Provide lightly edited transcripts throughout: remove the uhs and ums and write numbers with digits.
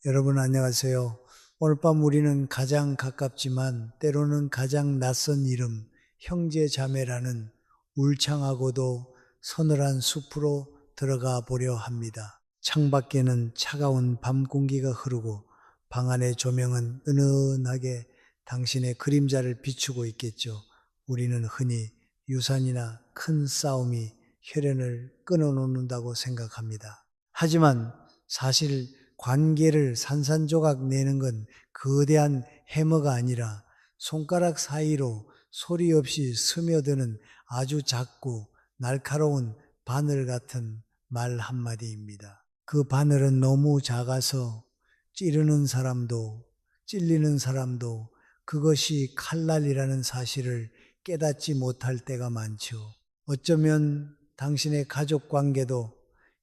여러분 안녕하세요. 오늘 밤 우리는 가장 가깝지만 때로는 가장 낯선 이름, 형제 자매라는 울창하고도 서늘한 숲으로 들어가 보려 합니다. 창밖에는 차가운 밤 공기가 흐르고 방 안의 조명은 은은하게 당신의 그림자를 비추고 있겠죠. 우리는 흔히 유산이나 큰 싸움이 혈연을 끊어놓는다고 생각합니다. 하지만 사실 관계를 산산조각 내는 건 거대한 해머가 아니라 손가락 사이로 소리 없이 스며드는 아주 작고 날카로운 바늘 같은 말 한마디입니다. 그 바늘은 너무 작아서 찌르는 사람도 찔리는 사람도 그것이 칼날이라는 사실을 깨닫지 못할 때가 많죠. 어쩌면 당신의 가족 관계도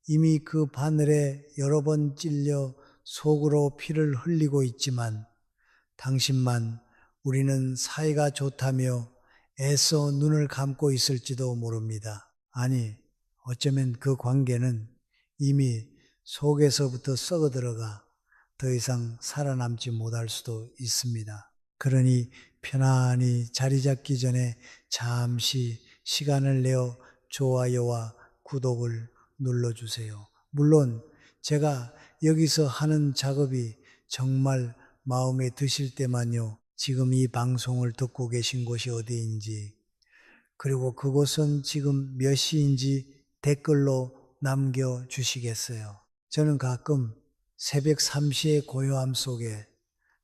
이미 그 바늘에 여러 번 찔려 속으로 피를 흘리고 있지만 당신만 우리는 사이가 좋다며 애써 눈을 감고 있을지도 모릅니다. 아니, 어쩌면 그 관계는 이미 속에서부터 썩어 들어가 더 이상 살아남지 못할 수도 있습니다. 그러니 편안히 자리 잡기 전에 잠시 시간을 내어 좋아요와 구독을 눌러주세요. 물론 제가 여기서 하는 작업이 정말 마음에 드실 때만요. 지금 이 방송을 듣고 계신 곳이 어디인지, 그리고 그곳은 지금 몇 시인지 댓글로 남겨주시겠어요. 저는 가끔 새벽 3시의 고요함 속에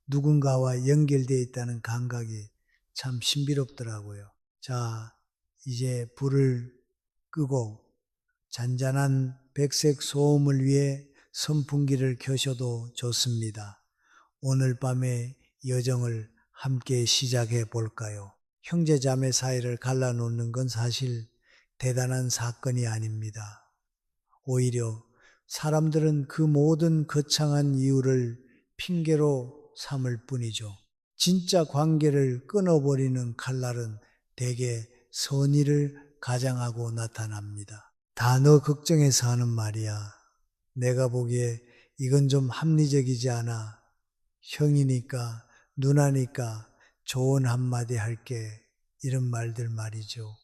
누군가와 연결되어 있다는 감각이 참 신비롭더라고요. 자, 이제 불을 끄고 잔잔한 백색 소음을 위해 선풍기를 켜셔도 좋습니다. 오늘 밤의 여정을 함께 시작해 볼까요? 형제 자매 사이를 갈라놓는 건 사실 대단한 사건이 아닙니다. 오히려 사람들은 그 모든 거창한 이유를 핑계로 삼을 뿐이죠. 진짜 관계를 끊어버리는 칼날은 대개 선의를 가장하고 나타납니다. 다 너 걱정해서 하는 말이야. 내가 보기에 이건 좀 합리적이지 않아. 형이니까, 누나니까 좋은 한마디 할게. 이런 말들 말이죠.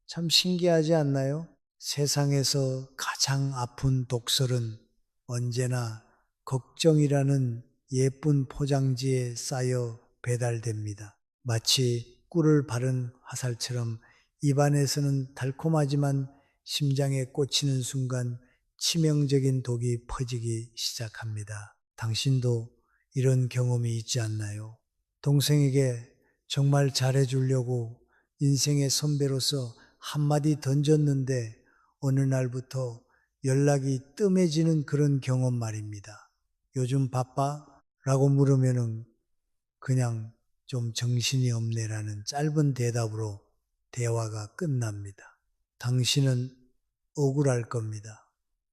참 신기하지 않나요? 세상에서 가장 아픈 독설은 언제나 걱정이라는 예쁜 포장지에 쌓여 배달됩니다. 마치 꿀을 바른 화살처럼 입안에서는 달콤하지만 심장에 꽂히는 순간 치명적인 독이 퍼지기 시작합니다. 당신도 이런 경험이 있지 않나요? 동생에게 정말 잘해주려고 인생의 선배로서 한마디 던졌는데 어느 날부터 연락이 뜸해지는 그런 경험 말입니다. 요즘 바빠? 라고 물으면은 그냥 좀 정신이 없네라는 짧은 대답으로 대화가 끝납니다. 당신은 억울할 겁니다.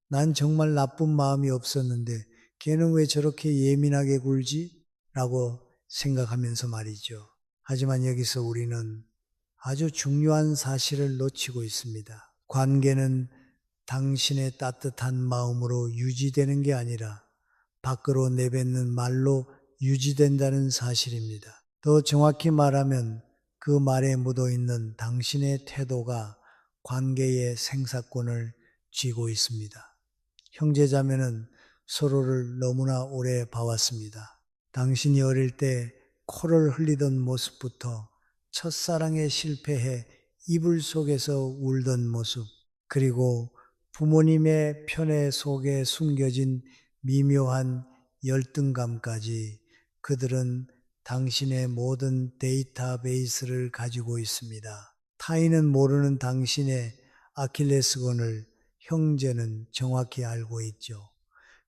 난 정말 나쁜 마음이 없었는데 걔는 왜 저렇게 예민하게 굴지? 라고 생각하면서 말이죠. 하지만 여기서 우리는 아주 중요한 사실을 놓치고 있습니다. 관계는 당신의 따뜻한 마음으로 유지되는 게 아니라 밖으로 내뱉는 말로 유지된다는 사실입니다. 더 정확히 말하면 그 말에 묻어 있는 당신의 태도가 관계의 생사권을 쥐고 있습니다. 형제자매는 서로를 너무나 오래 봐왔습니다. 당신이 어릴 때 코를 흘리던 모습부터 첫사랑에 실패해 이불 속에서 울던 모습, 그리고 부모님의 편애 속에 숨겨진 미묘한 열등감까지 그들은 당신의 모든 데이터베이스를 가지고 있습니다. 타인은 모르는 당신의 아킬레스건을 형제는 정확히 알고 있죠.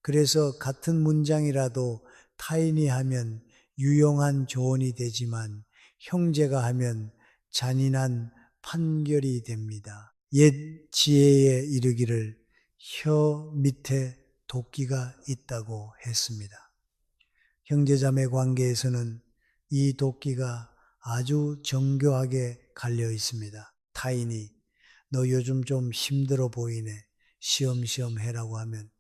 그래서 같은 문장이라도 타인이 하면 유용한 조언이 되지만 형제가 하면 잔인한 판결이 됩니다. 옛 지혜에 이르기를 혀 밑에 도끼가 있다고 했습니다. 형제자매 관계에서는 이 도끼가 아주 정교하게 갈려 있습니다. 타인이 너 요즘 좀 힘들어 보이네. 쉬엄쉬엄 해라고 하면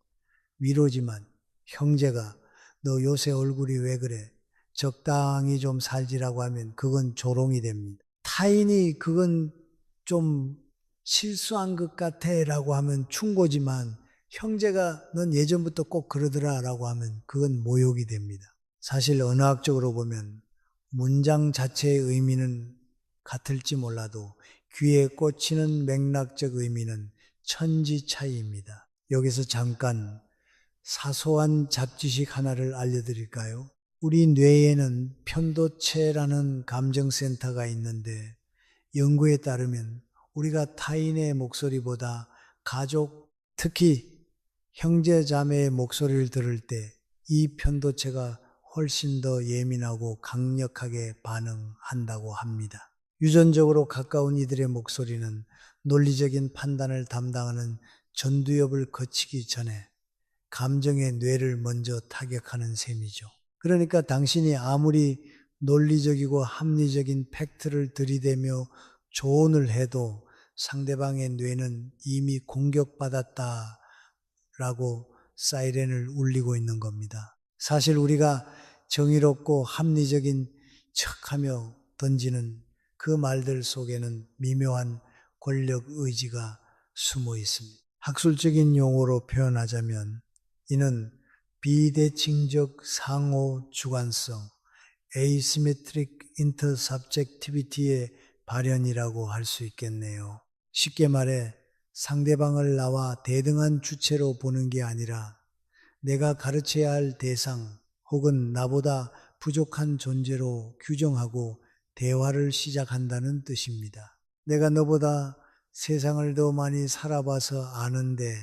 위로지만 형제가 너 요새 얼굴이 왜 그래? 적당히 좀 살지라고 하면 그건 조롱이 됩니다. 타인이 그건 좀 실수한 것 같아 라고 하면 충고지만 형제가 넌 예전부터 꼭 그러더라 라고 하면 그건 모욕이 됩니다. 사실 언어학적으로 보면 문장 자체의 의미는 같을지 몰라도 귀에 꽂히는 맥락적 의미는 천지 차이입니다. 여기서 잠깐 사소한 잡지식 하나를 알려드릴까요? 우리 뇌에는 편도체라는 감정센터가 있는데 연구에 따르면 우리가 타인의 목소리보다 가족, 특히 형제 자매의 목소리를 들을 때 이 편도체가 훨씬 더 예민하고 강력하게 반응한다고 합니다. 유전적으로 가까운 이들의 목소리는 논리적인 판단을 담당하는 전두엽을 거치기 전에 감정의 뇌를 먼저 타격하는 셈이죠. 그러니까 당신이 아무리 논리적이고 합리적인 팩트를 들이대며 조언을 해도 상대방의 뇌는 이미 공격받았다라고 사이렌을 울리고 있는 겁니다. 사실 우리가 정의롭고 합리적인 척하며 던지는 그 말들 속에는 미묘한 권력 의지가 숨어 있습니다. 학술적인 용어로 표현하자면 이는 비대칭적 상호 주관성, asymmetric intersubjectivity의 발현이라고 할 수 있겠네요. 쉽게 말해 상대방을 나와 대등한 주체로 보는 게 아니라 내가 가르쳐야 할 대상 혹은 나보다 부족한 존재로 규정하고 대화를 시작한다는 뜻입니다. 내가 너보다 세상을 더 많이 살아봐서 아는데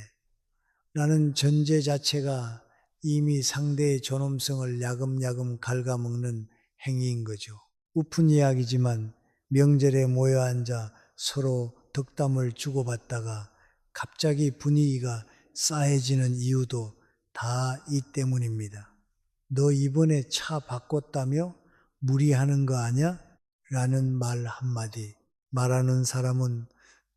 라는 전제 자체가 이미 상대의 존엄성을 야금야금 갉아먹는 행위인 거죠. 우픈 이야기지만 명절에 모여 앉아 서로 덕담을 주고받다가 갑자기 분위기가 싸해지는 이유도 다 이 때문입니다. 너 이번에 차 바꿨다며? 무리하는 거 아냐? 라는 말 한마디. 말하는 사람은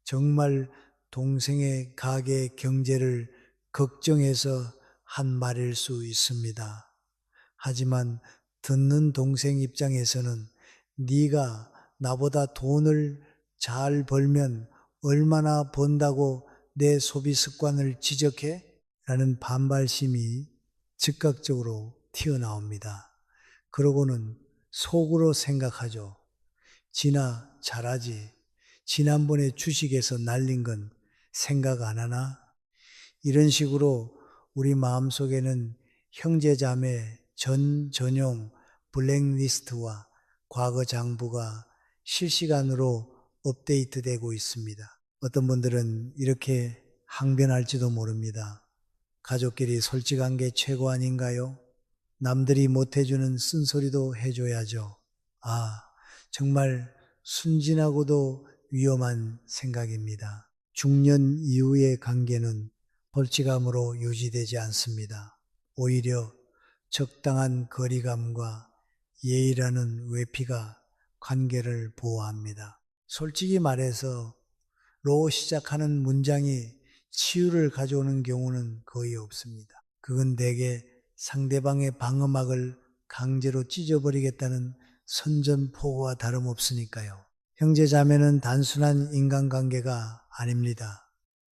정말 동생의 가게 경제를 걱정해서 한 말일 수 있습니다. 하지만 듣는 동생 입장에서는 네가 나보다 돈을 잘 벌면 얼마나 번다고 내 소비 습관을 지적해? 라는 반발심이 즉각적으로 튀어나옵니다. 그러고는 속으로 생각하죠. 지나 잘하지. 지난번에 주식에서 날린 건 생각 안 하나? 이런 식으로 우리 마음속에는 형제자매 전용 블랙리스트와 과거 장부가 실시간으로 업데이트되고 있습니다. 어떤 분들은 이렇게 항변할지도 모릅니다. 가족끼리 솔직한 게 최고 아닌가요? 남들이 못해주는 쓴소리도 해줘야죠. 아, 정말 순진하고도 위험한 생각입니다. 중년 이후의 관계는 벌칙감으로 유지되지 않습니다. 오히려 적당한 거리감과 예의라는 외피가 관계를 보호합니다. 솔직히 말해서 로 시작하는 문장이 치유를 가져오는 경우는 거의 없습니다. 그건 대개 상대방의 방어막을 강제로 찢어버리겠다는 선전포고와 다름없으니까요. 형제자매는 단순한 인간관계가 아닙니다.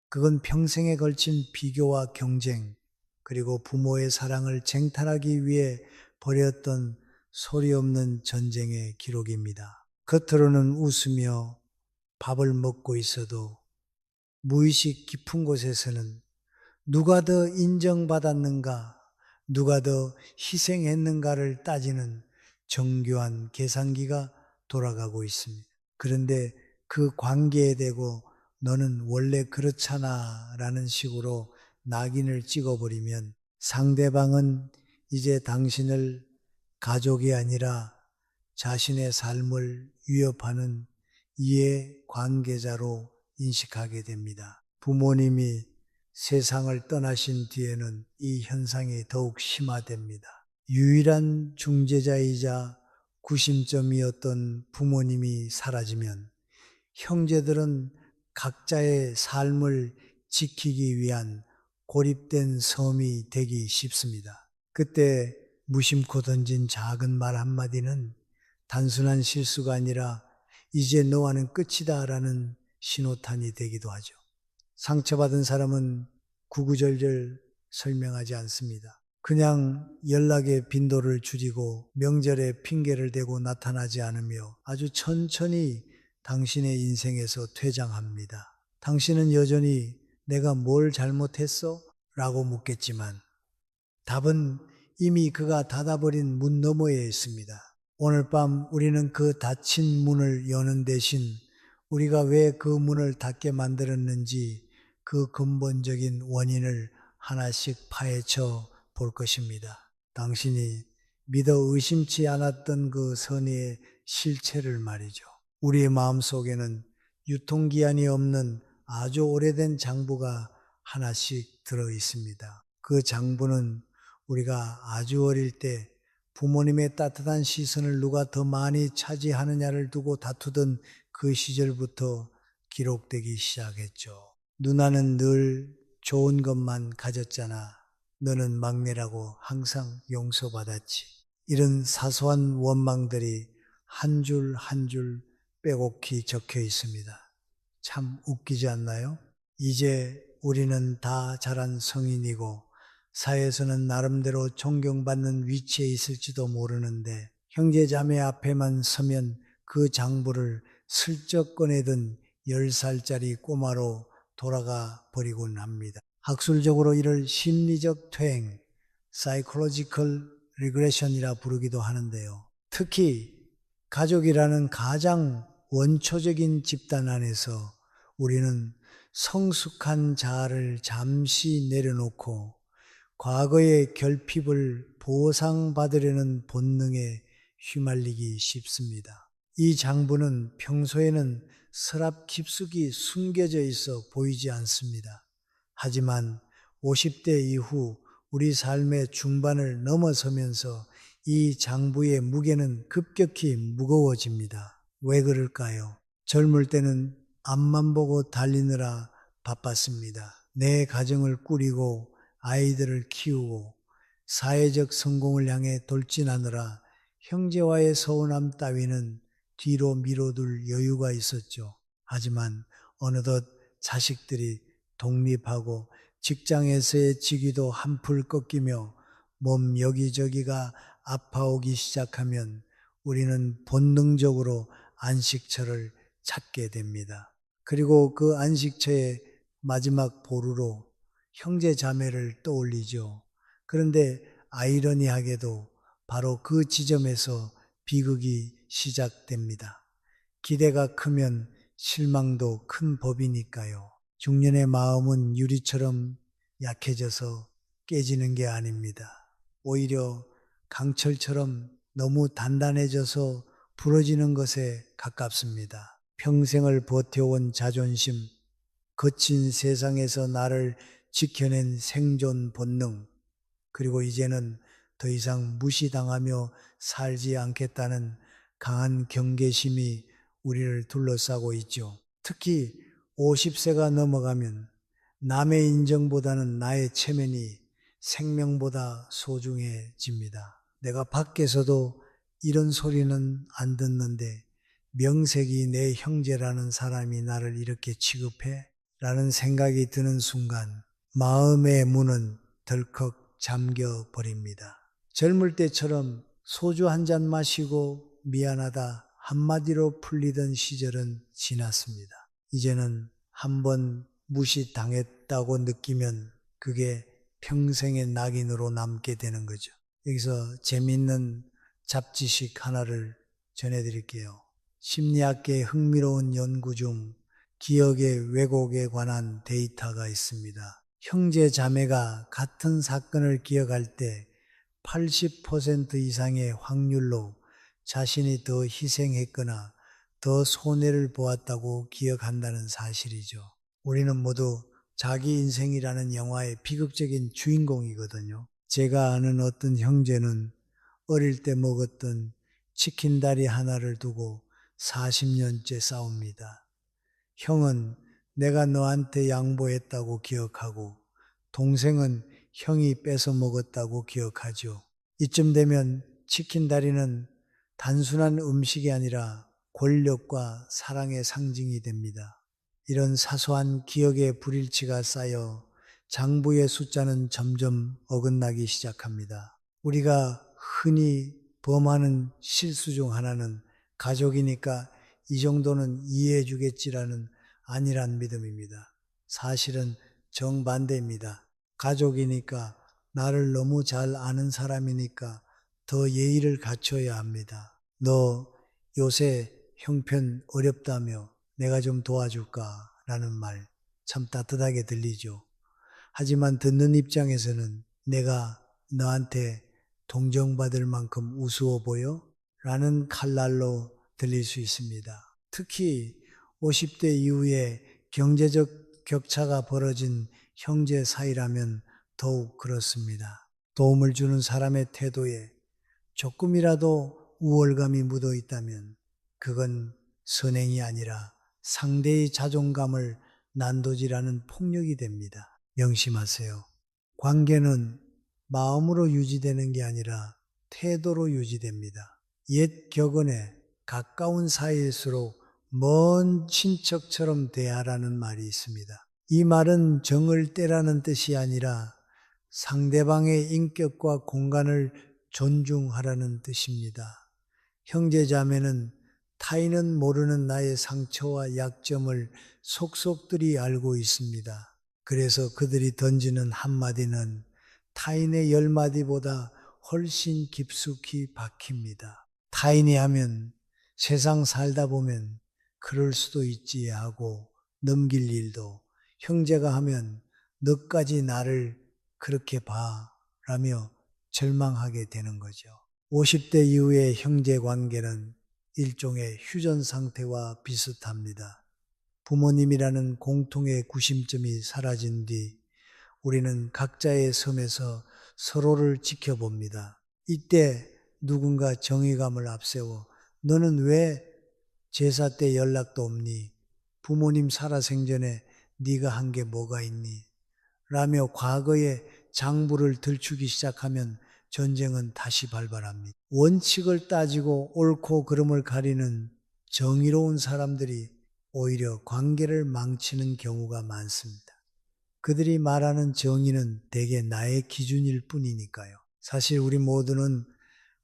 그건 평생에 걸친 비교와 경쟁, 그리고 부모의 사랑을 쟁탈하기 위해 벌였던 소리 없는 전쟁의 기록입니다. 겉으로는 웃으며 밥을 먹고 있어도 무의식 깊은 곳에서는 누가 더 인정받았는가, 누가 더 희생했는가를 따지는 정교한 계산기가 돌아가고 있습니다. 그런데 그 관계에 대고 너는 원래 그렇잖아 라는 식으로 낙인을 찍어버리면 상대방은 이제 당신을 가족이 아니라 자신의 삶을 위협하는 이해 관계자로 인식하게 됩니다. 부모님이 세상을 떠나신 뒤에는 이 현상이 더욱 심화됩니다. 유일한 중재자이자 구심점이었던 부모님이 사라지면 형제들은 각자의 삶을 지키기 위한 고립된 섬이 되기 쉽습니다. 그때 무심코 던진 작은 말 한마디는 단순한 실수가 아니라 이제 너와는 끝이다라는 신호탄이 되기도 하죠. 상처받은 사람은 구구절절 설명하지 않습니다. 그냥 연락의 빈도를 줄이고 명절에 핑계를 대고 나타나지 않으며 아주 천천히 당신의 인생에서 퇴장합니다. 당신은 여전히 내가 뭘 잘못했어? 라고 묻겠지만 답은 이미 그가 닫아버린 문 너머에 있습니다. 오늘 밤 우리는 그 닫힌 문을 여는 대신 우리가 왜 그 문을 닫게 만들었는지 그 근본적인 원인을 하나씩 파헤쳐 볼 것입니다. 당신이 믿어 의심치 않았던 그 선의의 실체를 말이죠. 우리의 마음속에는 유통기한이 없는 아주 오래된 장부가 하나씩 들어 있습니다. 그 장부는 우리가 아주 어릴 때 부모님의 따뜻한 시선을 누가 더 많이 차지하느냐를 두고 다투던 그 시절부터 기록되기 시작했죠. 누나는 늘 좋은 것만 가졌잖아. 너는 막내라고 항상 용서받았지. 이런 사소한 원망들이 한 줄 한 줄 빼곡히 적혀 있습니다. 참 웃기지 않나요? 이제 우리는 다 자란 성인이고 사회에서는 나름대로 존경받는 위치에 있을지도 모르는데 형제 자매 앞에만 서면 그 장부를 슬쩍 꺼내던 10살짜리 꼬마로 돌아가 버리곤 합니다. 학술적으로 이를 심리적 퇴행, psychological regression이라 부르기도 하는데요. 특히 가족이라는 가장 원초적인 집단 안에서 우리는 성숙한 자아를 잠시 내려놓고 과거의 결핍을 보상받으려는 본능에 휘말리기 쉽습니다. 이 장부는 평소에는 서랍 깊숙이 숨겨져 있어 보이지 않습니다. 하지만 50대 이후 우리 삶의 중반을 넘어서면서 이 장부의 무게는 급격히 무거워집니다. 왜 그럴까요? 젊을 때는 앞만 보고 달리느라 바빴습니다. 내 가정을 꾸리고 아이들을 키우고 사회적 성공을 향해 돌진하느라 형제와의 서운함 따위는 뒤로 미뤄둘 여유가 있었죠. 하지만 어느덧 자식들이 독립하고 직장에서의 직위도 한풀 꺾이며 몸 여기저기가 아파오기 시작하면 우리는 본능적으로 안식처를 찾게 됩니다. 그리고 그 안식처의 마지막 보루로 형제 자매를 떠올리죠. 그런데 아이러니하게도 바로 그 지점에서 비극이 시작됩니다. 기대가 크면 실망도 큰 법이니까요. 중년의 마음은 유리처럼 약해져서 깨지는 게 아닙니다. 오히려 강철처럼 너무 단단해져서 부러지는 것에 가깝습니다. 평생을 버텨온 자존심, 거친 세상에서 나를 지켜낸 생존 본능, 그리고 이제는 더 이상 무시당하며 살지 않겠다는 강한 경계심이 우리를 둘러싸고 있죠. 특히 50세가 넘어가면 남의 인정보다는 나의 체면이 생명보다 소중해집니다. 내가 밖에서도 이런 소리는 안 듣는데 명색이 내 형제라는 사람이 나를 이렇게 취급해? 라는 생각이 드는 순간 마음의 문은 덜컥 잠겨 버립니다. 젊을 때처럼 소주 한 잔 마시고 미안하다 한마디로 풀리던 시절은 지났습니다. 이제는 한번 무시당했다고 느끼면 그게 평생의 낙인으로 남게 되는 거죠. 여기서 재미있는 잡지식 하나를 전해드릴게요. 심리학계의 흥미로운 연구 중 기억의 왜곡에 관한 데이터가 있습니다. 형제 자매가 같은 사건을 기억할 때 80% 이상의 확률로 자신이 더 희생했거나 더 손해를 보았다고 기억한다는 사실이죠. 우리는 모두 자기 인생이라는 영화의 비극적인 주인공이거든요. 제가 아는 어떤 형제는 어릴 때 먹었던 치킨 다리 하나를 두고 40년째 싸웁니다. 형은 내가 너한테 양보했다고 기억하고 동생은 형이 뺏어 먹었다고 기억하죠. 이쯤 되면 치킨 다리는 단순한 음식이 아니라 권력과 사랑의 상징이 됩니다. 이런 사소한 기억의 불일치가 쌓여 장부의 숫자는 점점 어긋나기 시작합니다. 우리가 흔히 범하는 실수 중 하나는 가족이니까 이 정도는 이해해 주겠지라는 안일한 믿음입니다. 사실은 정반대입니다. 가족이니까 나를 너무 잘 아는 사람이니까 더 예의를 갖춰야 합니다. 너 요새 형편 어렵다며 내가 좀 도와줄까? 라는 말 참 따뜻하게 들리죠. 하지만 듣는 입장에서는 내가 너한테 동정받을 만큼 우스워 보여? 라는 칼날로 들릴 수 있습니다. 특히 50대 이후에 경제적 격차가 벌어진 형제 사이라면 더욱 그렇습니다. 도움을 주는 사람의 태도에 조금이라도 우월감이 묻어 있다면 그건 선행이 아니라 상대의 자존감을 난도질하는 폭력이 됩니다. 명심하세요. 관계는 마음으로 유지되는 게 아니라 태도로 유지됩니다. 옛 격언에 가까운 사이일수록 먼 친척처럼 대하라는 말이 있습니다. 이 말은 정을 떼라는 뜻이 아니라 상대방의 인격과 공간을 존중하라는 뜻입니다. 형제자매는 타인은 모르는 나의 상처와 약점을 속속들이 알고 있습니다. 그래서 그들이 던지는 한마디는 타인의 10마디보다 훨씬 깊숙이 박힙니다. 타인이 하면 세상 살다 보면 그럴 수도 있지 하고 넘길 일도, 형제가 하면 너까지 나를 그렇게 봐 라며 절망하게 되는 거죠. 50대 이후의 형제 관계는 일종의 휴전 상태와 비슷합니다. 부모님이라는 공통의 구심점이 사라진 뒤 우리는 각자의 섬에서 서로를 지켜봅니다. 이때 누군가 정의감을 앞세워 너는 왜 제사 때 연락도 없니? 부모님 살아생전에 네가 한 게 뭐가 있니? 라며 과거의 장부를 들추기 시작하면 전쟁은 다시 발발합니다. 원칙을 따지고 옳고 그름을 가리는 정의로운 사람들이 오히려 관계를 망치는 경우가 많습니다. 그들이 말하는 정의는 대개 나의 기준일 뿐이니까요. 사실 우리 모두는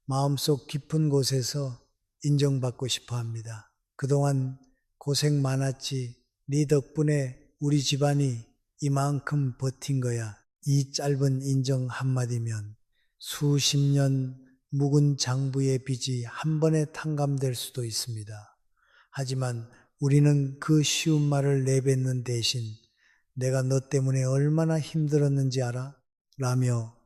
마음속 깊은 곳에서 인정받고 싶어 합니다. 그동안 고생 많았지. 네 덕분에 우리 집안이 이만큼 버틴 거야. 이 짧은 인정 한마디면 수십 년 묵은 장부의 빚이 한 번에 탕감될 수도 있습니다. 하지만 우리는 그 쉬운 말을 내뱉는 대신 내가 너 때문에 얼마나 힘들었는지 알아? 라며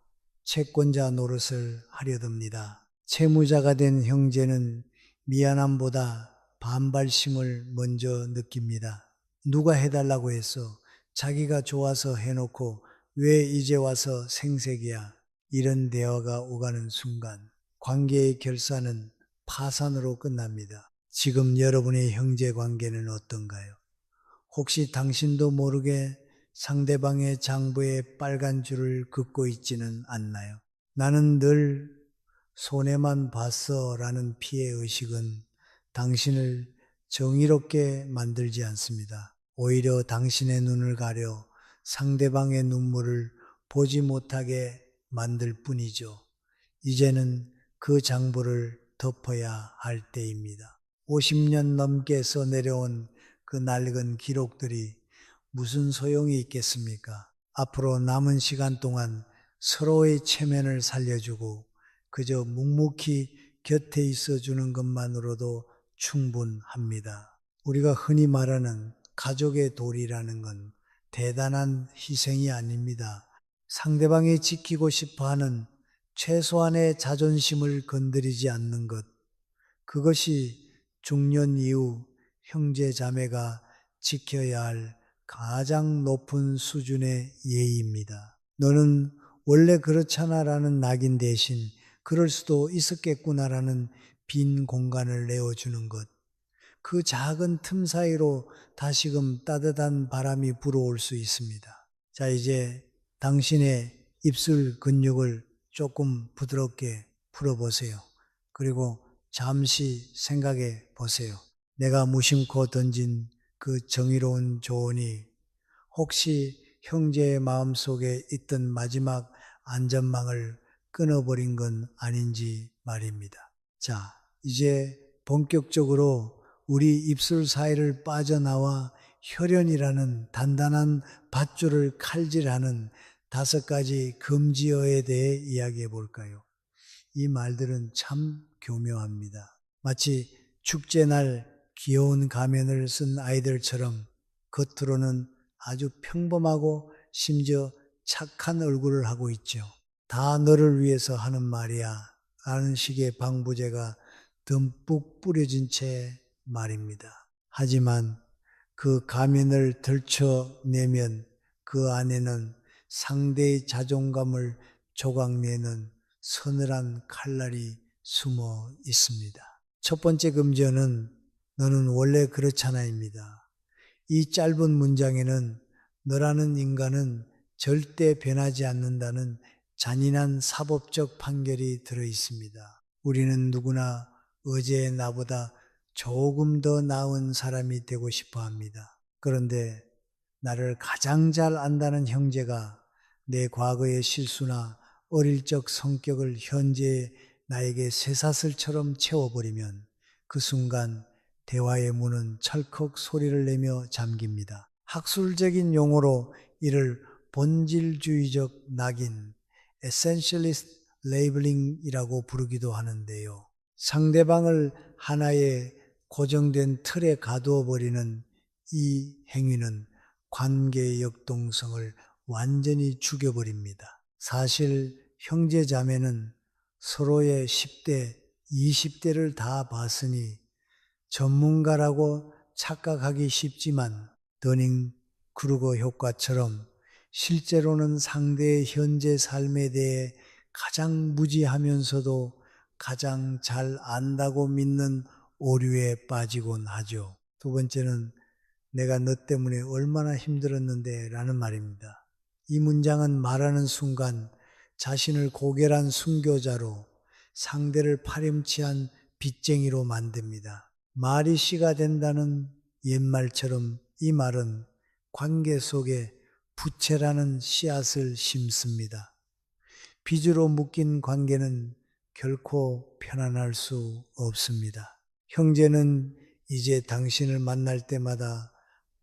채권자 노릇을 하려 듭니다. 채무자가 된 형제는 미안함보다 반발심을 먼저 느낍니다. 누가 해달라고 했어? 자기가 좋아서 해놓고 왜 이제 와서 생색이야? 이런 대화가 오가는 순간 관계의 결산은 파산으로 끝납니다. 지금 여러분의 형제 관계는 어떤가요? 혹시 당신도 모르게 상대방의 장부에 빨간 줄을 긋고 있지는 않나요? 나는 늘 손해만 봤어 라는 피해의식은 당신을 정의롭게 만들지 않습니다. 오히려 당신의 눈을 가려 상대방의 눈물을 보지 못하게 만들 뿐이죠. 이제는 그 장부를 덮어야 할 때입니다. 50년 넘게 써내려온 그 낡은 기록들이 무슨 소용이 있겠습니까? 앞으로 남은 시간 동안 서로의 체면을 살려주고 그저 묵묵히 곁에 있어주는 것만으로도 충분합니다. 우리가 흔히 말하는 가족의 도리라는 건 대단한 희생이 아닙니다. 상대방이 지키고 싶어하는 최소한의 자존심을 건드리지 않는 것, 그것이 중년 이후 형제 자매가 지켜야 할 가장 높은 수준의 예의입니다. 너는 원래 그렇잖아 라는 낙인 대신 그럴 수도 있었겠구나라는 빈 공간을 내어주는 것. 그 작은 틈 사이로 다시금 따뜻한 바람이 불어올 수 있습니다. 자, 이제 당신의 입술 근육을 조금 부드럽게 풀어보세요. 그리고 잠시 생각해 보세요. 내가 무심코 던진 그 정의로운 조언이 혹시 형제의 마음속에 있던 마지막 안전망을 끊어버린 건 아닌지 말입니다. 자, 이제 본격적으로 우리 입술 사이를 빠져나와 혈연이라는 단단한 밧줄을 칼질하는 5가지 금지어에 대해 이야기해 볼까요? 이 말들은 참 교묘합니다. 마치 축제날 귀여운 가면을 쓴 아이들처럼 겉으로는 아주 평범하고 심지어 착한 얼굴을 하고 있죠. 다 너를 위해서 하는 말이야 라는 식의 방부제가 듬뿍 뿌려진 채 말입니다. 하지만 그 가면을 들춰내면 그 안에는 상대의 자존감을 조각내는 서늘한 칼날이 숨어 있습니다. 첫 번째 금지어는 너는 원래 그렇잖아입니다. 이 짧은 문장에는 너라는 인간은 절대 변하지 않는다는 잔인한 사법적 판결이 들어 있습니다. 우리는 누구나 어제의 나보다 조금 더 나은 사람이 되고 싶어 합니다. 그런데 나를 가장 잘 안다는 형제가 내 과거의 실수나 어릴 적 성격을 현재의 나에게 쇠사슬처럼 채워버리면 그 순간 대화의 문은 철컥 소리를 내며 잠깁니다. 학술적인 용어로 이를 본질주의적 낙인, essentialist labeling이라고 부르기도 하는데요. 상대방을 하나의 고정된 틀에 가두어 버리는 이 행위는 관계의 역동성을 완전히 죽여버립니다. 사실 형제 자매는 서로의 10대, 20대를 다 봤으니 전문가라고 착각하기 쉽지만 더닝크루거 효과처럼 실제로는 상대의 현재 삶에 대해 가장 무지하면서도 가장 잘 안다고 믿는 오류에 빠지곤 하죠. 두 번째는 내가 너 때문에 얼마나 힘들었는데 라는 말입니다. 이 문장은 말하는 순간 자신을 고결한 순교자로 상대를 파렴치한 빚쟁이로 만듭니다. 말이 씨가 된다는 옛말처럼 이 말은 관계 속에 부채라는 씨앗을 심습니다. 빚으로 묶인 관계는 결코 편안할 수 없습니다. 형제는 이제 당신을 만날 때마다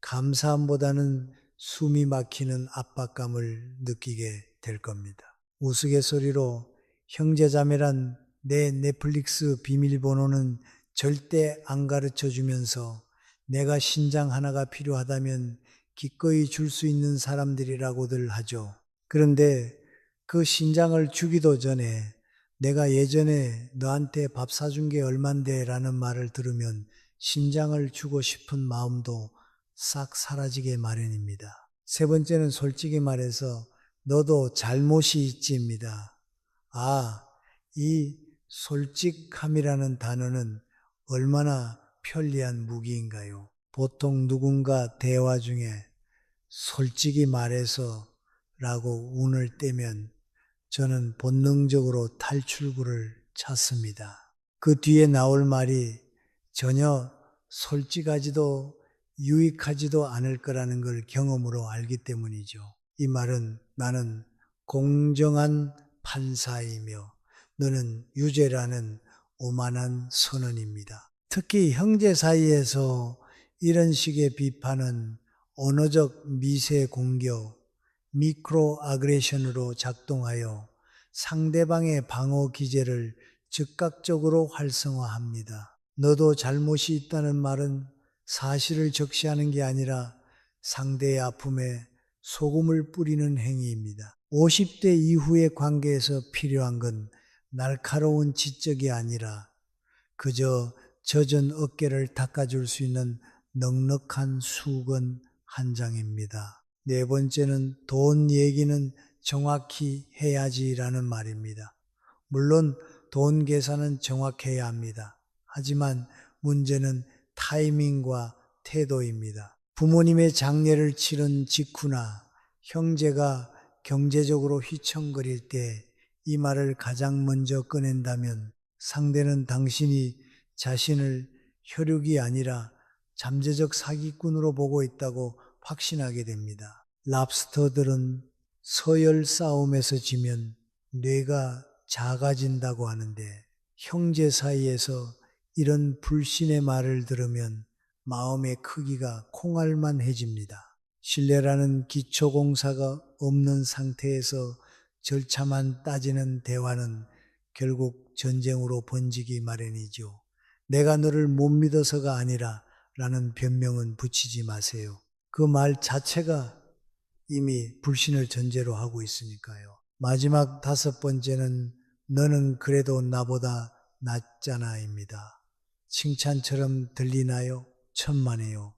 감사함보다는 숨이 막히는 압박감을 느끼게 될 겁니다. 우스갯소리로 형제자매란 내 넷플릭스 비밀번호는 절대 안 가르쳐 주면서 내가 신장 하나가 필요하다면 기꺼이 줄 수 있는 사람들이라고들 하죠. 그런데 그 신장을 주기도 전에 내가 예전에 너한테 밥 사준 게 얼만데 라는 말을 들으면 신장을 주고 싶은 마음도 싹 사라지게 마련입니다. 세 번째는 솔직히 말해서 너도 잘못이 있지입니다. 이 솔직함이라는 단어는 얼마나 편리한 무기인가요? 보통 누군가 대화 중에 솔직히 말해서 라고 운을 떼면 저는 본능적으로 탈출구를 찾습니다. 그 뒤에 나올 말이 전혀 솔직하지도 유익하지도 않을 거라는 걸 경험으로 알기 때문이죠. 이 말은 나는 공정한 판사이며 너는 유죄라는 오만한 선언입니다. 특히 형제 사이에서 이런 식의 비판은 언어적 미세 공격, 미크로 아그레션으로 작동하여 상대방의 방어 기제를 즉각적으로 활성화합니다. 너도 잘못이 있다는 말은 사실을 적시하는 게 아니라 상대의 아픔에 소금을 뿌리는 행위입니다. 50대 이후의 관계에서 필요한 건 날카로운 지적이 아니라 그저 젖은 어깨를 닦아줄 수 있는 넉넉한 수건 한 장입니다. 네 번째는 돈 얘기는 정확히 해야지라는 말입니다. 물론 돈 계산은 정확해야 합니다. 하지만 문제는 타이밍과 태도입니다. 부모님의 장례를 치른 직후나 형제가 경제적으로 휘청거릴 때 이 말을 가장 먼저 꺼낸다면 상대는 당신이 자신을 혈육이 아니라 잠재적 사기꾼으로 보고 있다고 확신하게 됩니다. 랍스터들은 서열 싸움에서 지면 뇌가 작아진다고 하는데 형제 사이에서 이런 불신의 말을 들으면 마음의 크기가 콩알만해집니다. 신뢰라는 기초공사가 없는 상태에서 절차만 따지는 대화는 결국 전쟁으로 번지기 마련이죠. 내가 너를 못 믿어서가 아니라 라는 변명은 붙이지 마세요. 그 말 자체가 이미 불신을 전제로 하고 있으니까요. 마지막 5번째는 너는 그래도 나보다 낫잖아입니다. 칭찬처럼 들리나요? 천만에요.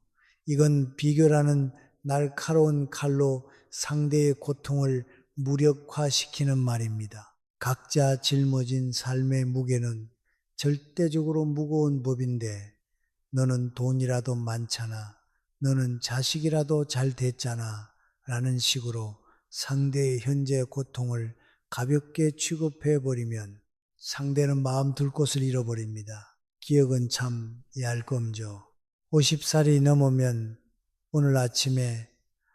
이건 비교라는 날카로운 칼로 상대의 고통을 무력화시키는 말입니다. 각자 짊어진 삶의 무게는 절대적으로 무거운 법인데 너는 돈이라도 많잖아. 너는 자식이라도 잘 됐잖아. 라는 식으로 상대의 현재 고통을 가볍게 취급해버리면 상대는 마음 둘 곳을 잃어버립니다. 기억은 참 얄검죠. 50살이 넘으면 오늘 아침에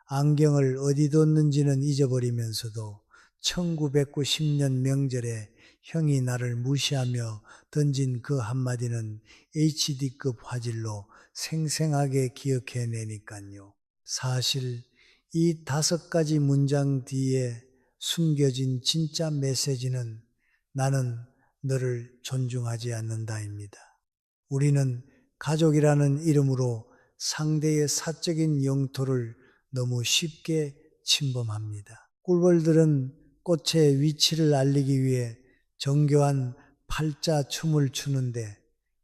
안경을 어디 뒀는지는 잊어버리면서도 1990년 명절에 형이 나를 무시하며 던진 그 한마디는 HD급 화질로 생생하게 기억해내니까요. 사실 이 5가지 문장 뒤에 숨겨진 진짜 메시지는 나는 너를 존중하지 않는다입니다. 우리는 가족이라는 이름으로 상대의 사적인 영토를 너무 쉽게 침범합니다. 꿀벌들은 꽃의 위치를 알리기 위해 정교한 팔자 춤을 추는데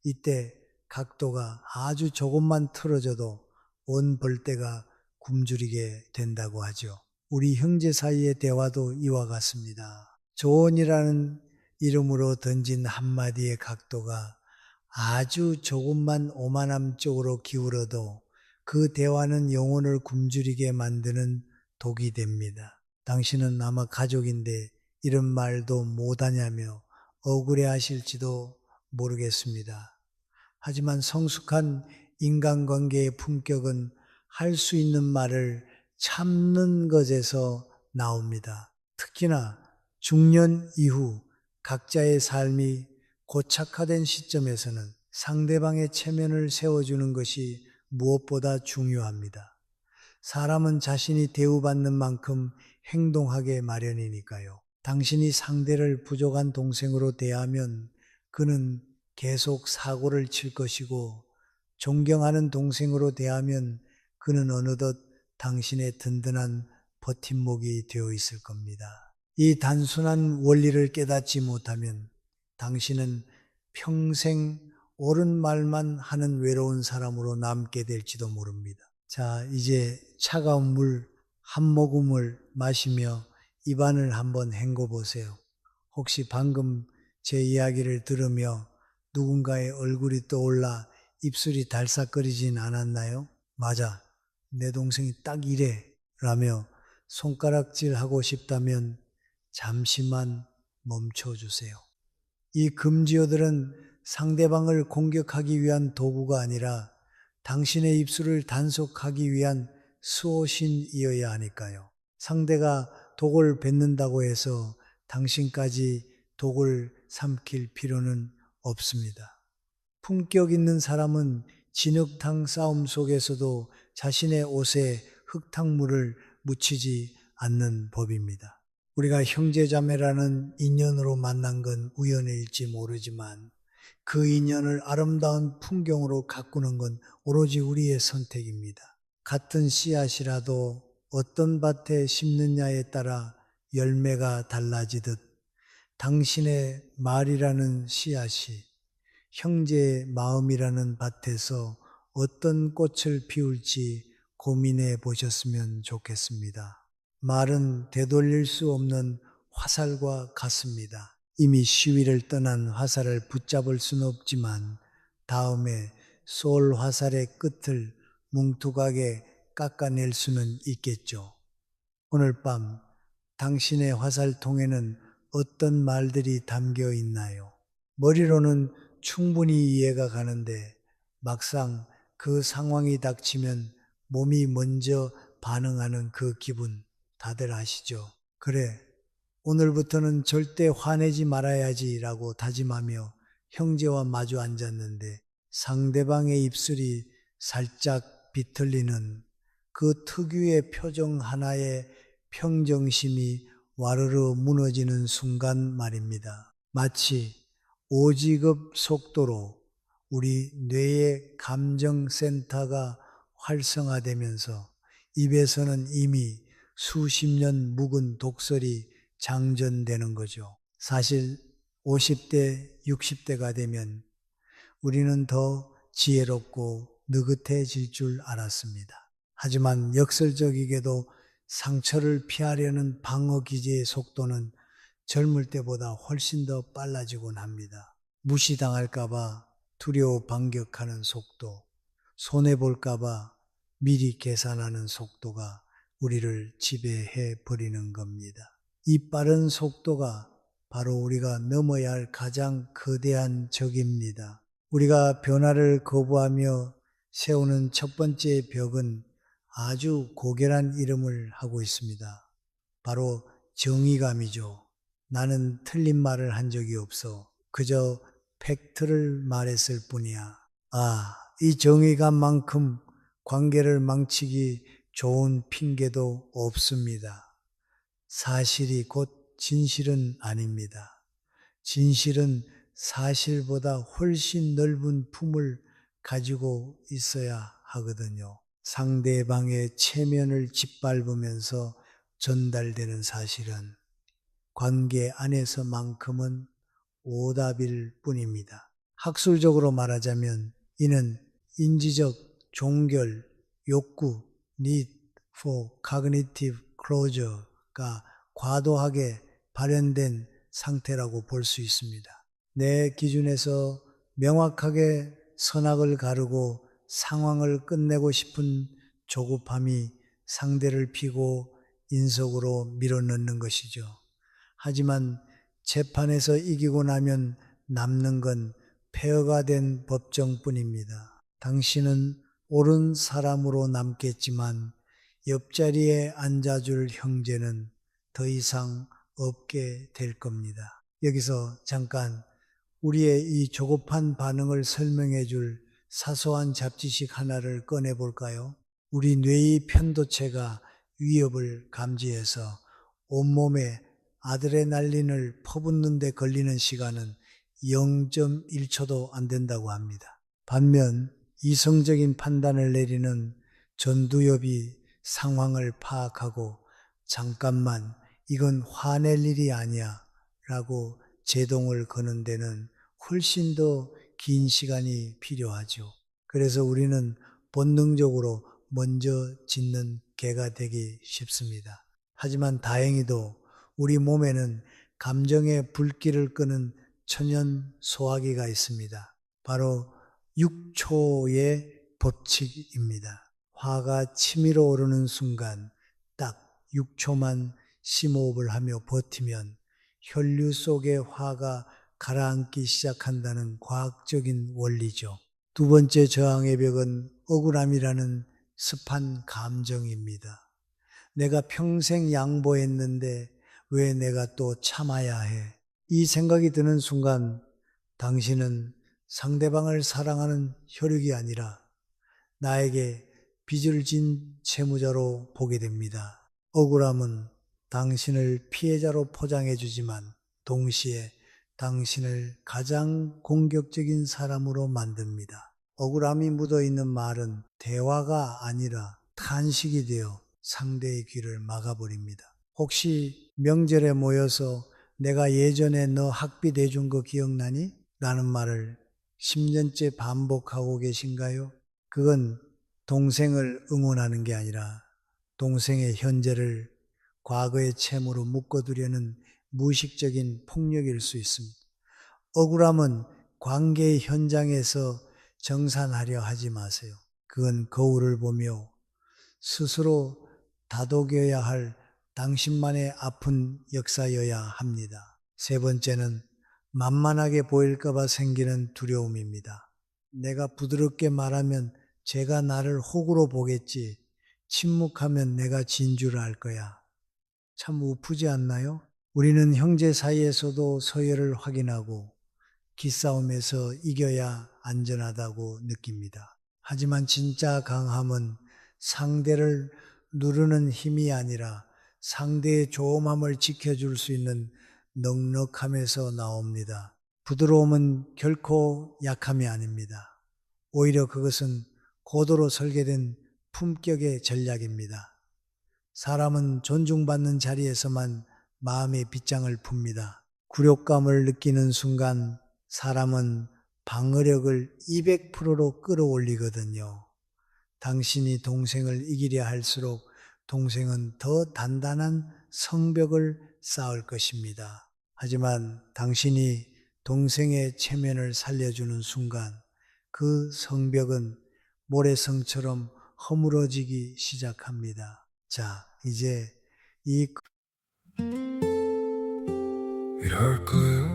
이때 각도가 아주 조금만 틀어져도 온 벌떼가 굶주리게 된다고 하죠. 우리 형제 사이의 대화도 이와 같습니다. 조언이라는 이름으로 던진 한마디의 각도가 아주 조금만 오만함 쪽으로 기울어도 그 대화는 영혼을 굶주리게 만드는 독이 됩니다. 당신은 아마 가족인데 이런 말도 못하냐며 억울해 하실지도 모르겠습니다. 하지만 성숙한 인간관계의 품격은 할 수 있는 말을 참는 것에서 나옵니다. 특히나 중년 이후 각자의 삶이 고착화된 시점에서는 상대방의 체면을 세워주는 것이 무엇보다 중요합니다. 사람은 자신이 대우받는 만큼 행동하게 마련이니까요. 당신이 상대를 부족한 동생으로 대하면 그는 계속 사고를 칠 것이고 존경하는 동생으로 대하면 그는 어느덧 당신의 든든한 버팀목이 되어 있을 겁니다. 이 단순한 원리를 깨닫지 못하면 당신은 평생 옳은 말만 하는 외로운 사람으로 남게 될지도 모릅니다. 자, 이제 차가운 물 한 모금을 마시며 입안을 한번 헹궈 보세요. 혹시 방금 제 이야기를 들으며 누군가의 얼굴이 떠올라 입술이 달싹거리진 않았나요? 맞아, 내 동생이 딱 이래 라며 손가락질하고 싶다면 잠시만 멈춰주세요. 이 금지어들은 상대방을 공격하기 위한 도구가 아니라 당신의 입술을 단속하기 위한 수호신이어야 하니까요. 상대가 독을 뱉는다고 해서 당신까지 독을 삼킬 필요는 없습니다. 품격 있는 사람은 진흙탕 싸움 속에서도 자신의 옷에 흙탕물을 묻히지 않는 법입니다. 우리가 형제자매라는 인연으로 만난 건 우연일지 모르지만 그 인연을 아름다운 풍경으로 가꾸는 건 오로지 우리의 선택입니다. 같은 씨앗이라도 어떤 밭에 심느냐에 따라 열매가 달라지듯 당신의 말이라는 씨앗이 형제의 마음이라는 밭에서 어떤 꽃을 피울지 고민해 보셨으면 좋겠습니다. 말은 되돌릴 수 없는 화살과 같습니다. 이미 시위를 떠난 화살을 붙잡을 수는 없지만 다음에 쏠 화살의 끝을 뭉툭하게 깎아낼 수는 있겠죠. 오늘 밤 당신의 화살통에는 어떤 말들이 담겨 있나요? 머리로는 충분히 이해가 가는데 막상 그 상황이 닥치면 몸이 먼저 반응하는 그 기분 다들 아시죠? 그래, 오늘부터는 절대 화내지 말아야지라고 다짐하며 형제와 마주 앉았는데 상대방의 입술이 살짝 비틀리는 그 특유의 표정 하나에 평정심이 와르르 무너지는 순간 말입니다. 마치 오지급 속도로 우리 뇌의 감정센터가 활성화되면서 입에서는 이미 수십 년 묵은 독설이 장전되는 거죠. 사실 50대, 60대가 되면 우리는 더 지혜롭고 느긋해질 줄 알았습니다. 하지만 역설적이게도 상처를 피하려는 방어 기제의 속도는 젊을 때보다 훨씬 더 빨라지곤 합니다. 무시당할까봐 두려워 반격하는 속도, 손해볼까봐 미리 계산하는 속도가 우리를 지배해 버리는 겁니다. 이 빠른 속도가 바로 우리가 넘어야 할 가장 거대한 적입니다. 우리가 변화를 거부하며 세우는 첫 번째 벽은 아주 고결한 이름을 하고 있습니다. 바로 정의감이죠. 나는 틀린 말을 한 적이 없어. 그저 팩트를 말했을 뿐이야. 이 정의감만큼 관계를 망치기 좋은 핑계도 없습니다. 사실이 곧 진실은 아닙니다. 진실은 사실보다 훨씬 넓은 품을 가지고 있어야 하거든요. 상대방의 체면을 짓밟으면서 전달되는 사실은 관계 안에서만큼은 오답일 뿐입니다. 학술적으로 말하자면 이는 인지적 종결, 욕구, need for cognitive closure가 과도하게 발현된 상태라고 볼 수 있습니다. 내 기준에서 명확하게 선악을 가르고 상황을 끝내고 싶은 조급함이 상대를 피고 인석으로 밀어넣는 것이죠. 하지만 재판에서 이기고 나면 남는 건 폐허가 된 법정뿐입니다. 당신은 옳은 사람으로 남겠지만 옆자리에 앉아줄 형제는 더 이상 없게 될 겁니다. 여기서 잠깐 우리의 이 조급한 반응을 설명해 줄 사소한 잡지식 하나를 꺼내 볼까요? 우리 뇌의 편도체가 위협을 감지해서 온몸에 아드레날린을 퍼붓는 데 걸리는 시간은 0.1초도 안 된다고 합니다. 반면 이성적인 판단을 내리는 전두엽이 상황을 파악하고 잠깐만 이건 화낼 일이 아니야 라고 제동을 거는 데는 훨씬 더 긴 시간이 필요하죠. 그래서 우리는 본능적으로 먼저 짖는 개가 되기 쉽습니다. 하지만 다행히도 우리 몸에는 감정의 불길을 끄는 천연 소화기가 있습니다. 바로 6초의 법칙입니다. 화가 치밀어 오르는 순간 딱 6초만 심호흡을 하며 버티면 혈류 속의 화가 가라앉기 시작한다는 과학적인 원리죠. 두 번째 저항의 벽은 억울함이라는 습한 감정입니다. 내가 평생 양보했는데 왜 내가 또 참아야 해? 이 생각이 드는 순간 당신은 상대방을 사랑하는 혈육이 아니라 나에게 빚을 진 채무자로 보게 됩니다. 억울함은 당신을 피해자로 포장해 주지만 동시에 당신을 가장 공격적인 사람으로 만듭니다. 억울함이 묻어있는 말은 대화가 아니라 탄식이 되어 상대의 귀를 막아버립니다. 혹시 명절에 모여서 내가 예전에 너 학비 내준 거 기억나니? 라는 말을 10년째 반복하고 계신가요? 그건 동생을 응원하는 게 아니라 동생의 현재를 과거의 채무로 묶어두려는 무의식적인 폭력일 수 있습니다. 억울함은 관계의 현장에서 정산하려 하지 마세요. 그건 거울을 보며 스스로 다독여야 할 당신만의 아픈 역사여야 합니다. 세 번째는 만만하게 보일까봐 생기는 두려움입니다. 내가 부드럽게 말하면 제가 나를 호구로 보겠지. 침묵하면 내가 진 줄 알 거야. 참 우프지 않나요? 우리는 형제 사이에서도 서열을 확인하고 기싸움에서 이겨야 안전하다고 느낍니다. 하지만 진짜 강함은 상대를 누르는 힘이 아니라 상대의 조음함을 지켜줄 수 있는 넉넉함에서 나옵니다. 부드러움은 결코 약함이 아닙니다. 오히려 그것은 고도로 설계된 품격의 전략입니다. 사람은 존중받는 자리에서만 마음의 빗장을 풉니다. 굴욕감을 느끼는 순간 사람은 방어력을 200%로 끌어올리거든요. 당신이 동생을 이기려 할수록 동생은 더 단단한 성벽을 쌓을 것입니다. 하지만 당신이 동생의 체면을 살려주는 순간 그 성벽은 모래성처럼 허물어지기 시작합니다. 자, 이제 이 It hurt good,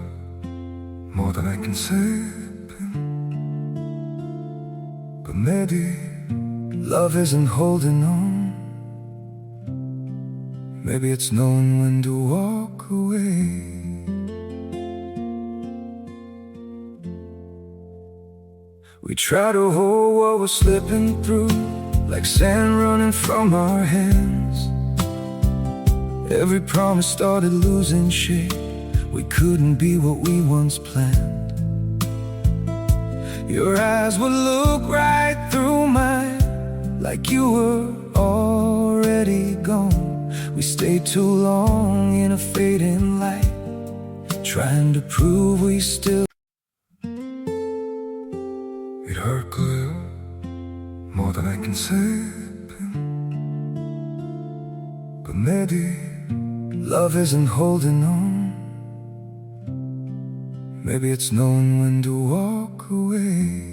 more than I can say. But maybe love isn't holding on. Maybe it's knowing when to walk away. We try to hold what we're slipping through, like sand running from our hands. Every promise started losing shape. We couldn't be what we once planned. Your eyes would look right through mine, like you were already gone. We stayed too long in a fading light, trying to prove we still. It hurt good, more than I can say. But maybe love isn't holding on. Maybe it's knowing when to walk away.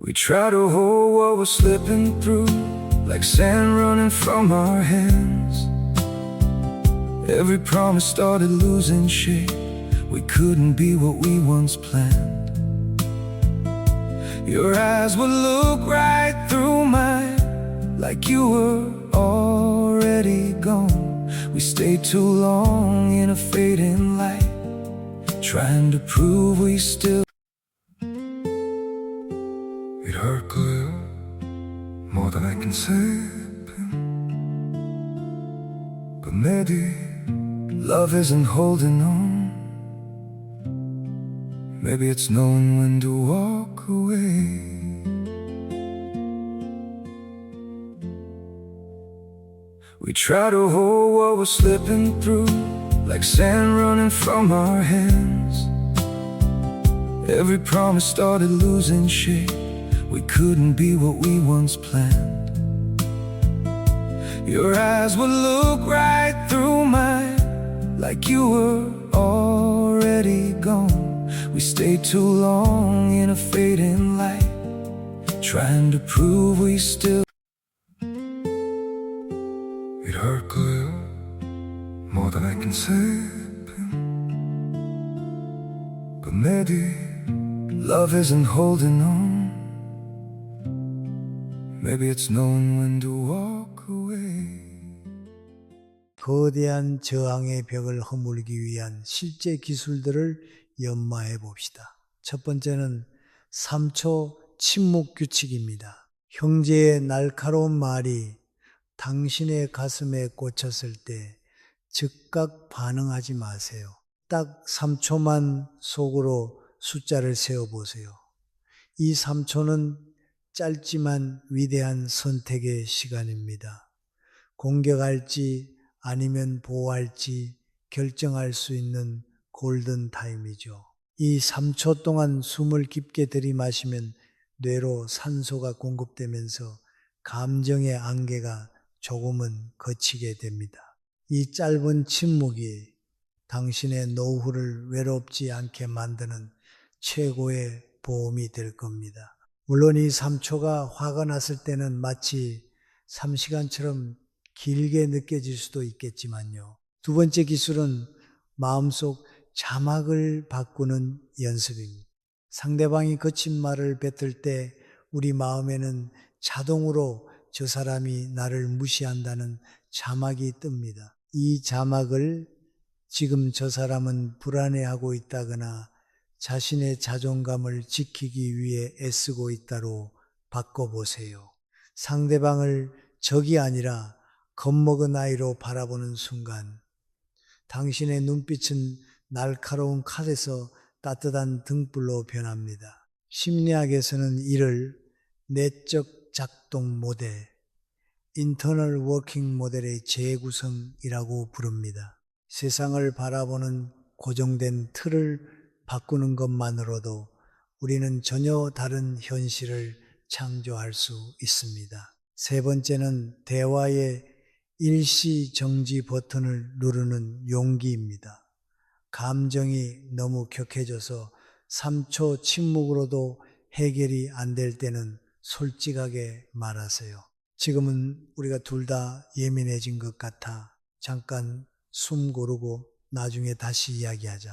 We try to hold what we're slipping through, like sand running from our hands. Every promise started losing shape. We couldn't be what we once planned. Your eyes would look right through mine, like you were already gone. We stayed too long in a fading light, trying to prove we still. It hurt good, more than I can say. But maybe love isn't holding on. Maybe it's knowing when to walk away. We try to hold what we're slipping through, like sand running from our hands. Every promise started losing shape. We couldn't be what we once planned. Your eyes would look right through mine, like you were already gone. We stayed too long in a fading light, trying to prove we still. It hurt good, more than I can say. But maybe love isn't holding on. Maybe it's knowing when to walk away. 거대한 저항의 벽을 허물기 위한 실제 기술들을 연마해 봅시다. 첫 번째는 3초 침묵 규칙입니다. 형제의 날카로운 말이 당신의 가슴에 꽂혔을 때 즉각 반응하지 마세요. 딱 3초만 속으로 숫자를 세어보세요. 이 3초는 짧지만 위대한 선택의 시간입니다. 공격할지 아니면 보호할지 결정할 수 있는 골든타임이죠. 이 3초 동안 숨을 깊게 들이마시면 뇌로 산소가 공급되면서 감정의 안개가 조금은 거치게 됩니다. 이 짧은 침묵이 당신의 노후를 외롭지 않게 만드는 최고의 보험이 될 겁니다. 물론 이 3초가 화가 났을 때는 마치 3시간처럼 길게 느껴질 수도 있겠지만요. 두 번째 기술은 마음속 자막을 바꾸는 연습입니다. 상대방이 거친 말을 뱉을 때 우리 마음에는 자동으로 저 사람이 나를 무시한다는 자막이 뜹니다. 이 자막을 지금 저 사람은 불안해하고 있다거나 자신의 자존감을 지키기 위해 애쓰고 있다로 바꿔보세요. 상대방을 적이 아니라 겁먹은 아이로 바라보는 순간 당신의 눈빛은 날카로운 칼에서 따뜻한 등불로 변합니다. 심리학에서는 이를 내적 작동 모델, 인터널 워킹 모델의 재구성이라고 부릅니다. 세상을 바라보는 고정된 틀을 바꾸는 것만으로도 우리는 전혀 다른 현실을 창조할 수 있습니다. 세 번째는 대화의 일시 정지 버튼을 누르는 용기입니다. 감정이 너무 격해져서 3초 침묵으로도 해결이 안 될 때는 솔직하게 말하세요. 지금은 우리가 둘 다 예민해진 것 같아. 잠깐 숨 고르고 나중에 다시 이야기하자.